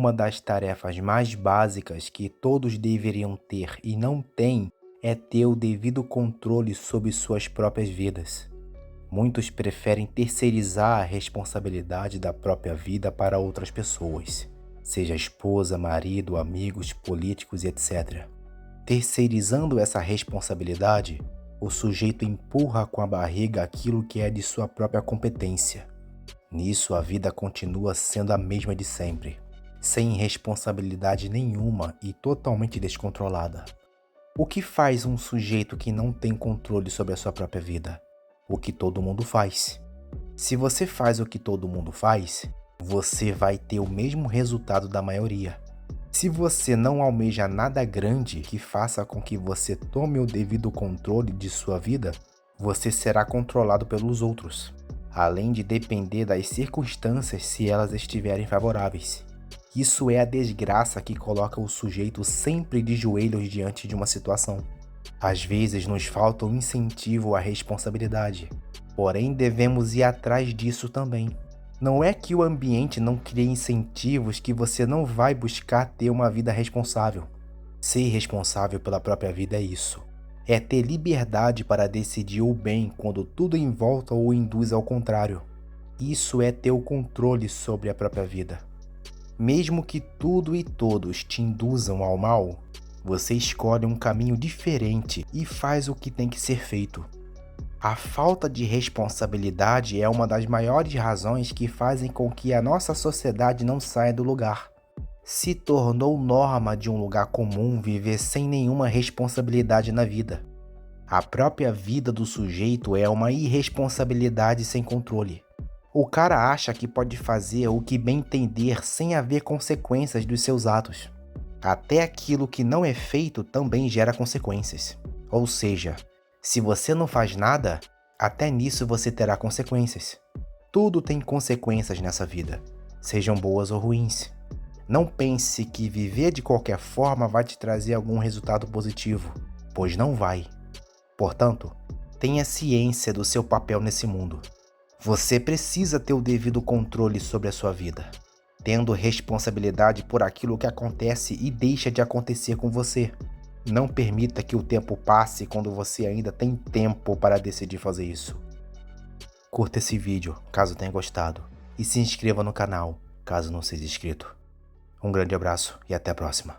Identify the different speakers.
Speaker 1: Uma das tarefas mais básicas que todos deveriam ter e não têm é ter o devido controle sobre suas próprias vidas. Muitos preferem terceirizar a responsabilidade da própria vida para outras pessoas, seja esposa, marido, amigos, políticos e etc. Terceirizando essa responsabilidade, o sujeito empurra com a barriga aquilo que é de sua própria competência. Nisso, a vida continua sendo a mesma de sempre, sem responsabilidade nenhuma e totalmente descontrolada. O que faz um sujeito que não tem controle sobre a sua própria vida? O que todo mundo faz. Se você faz o que todo mundo faz, você vai ter o mesmo resultado da maioria. Se você não almeja nada grande que faça com que você tome o devido controle de sua vida, você será controlado pelos outros, além de depender das circunstâncias se elas estiverem favoráveis. Isso é a desgraça que coloca o sujeito sempre de joelhos diante de uma situação. Às vezes nos falta um incentivo à responsabilidade, porém devemos ir atrás disso também. Não é que o ambiente não crie incentivos que você não vai buscar ter uma vida responsável. Ser responsável pela própria vida é isso. É ter liberdade para decidir o bem quando tudo em volta o induz ao contrário. Isso é ter o controle sobre a própria vida. Mesmo que tudo e todos te induzam ao mal, você escolhe um caminho diferente e faz o que tem que ser feito. A falta de responsabilidade é uma das maiores razões que fazem com que a nossa sociedade não saia do lugar. Se tornou norma de um lugar comum viver sem nenhuma responsabilidade na vida. A própria vida do sujeito é uma irresponsabilidade sem controle. O cara acha que pode fazer o que bem entender sem haver consequências dos seus atos. Até aquilo que não é feito também gera consequências. Ou seja, se você não faz nada, até nisso você terá consequências. Tudo tem consequências nessa vida, sejam boas ou ruins. Não pense que viver de qualquer forma vai te trazer algum resultado positivo, pois não vai. Portanto, tenha ciência do seu papel nesse mundo. Você precisa ter o devido controle sobre a sua vida, tendo responsabilidade por aquilo que acontece e deixa de acontecer com você. Não permita que o tempo passe quando você ainda tem tempo para decidir fazer isso. Curta esse vídeo, caso tenha gostado, e se inscreva no canal, caso não seja inscrito. Um grande abraço e até a próxima.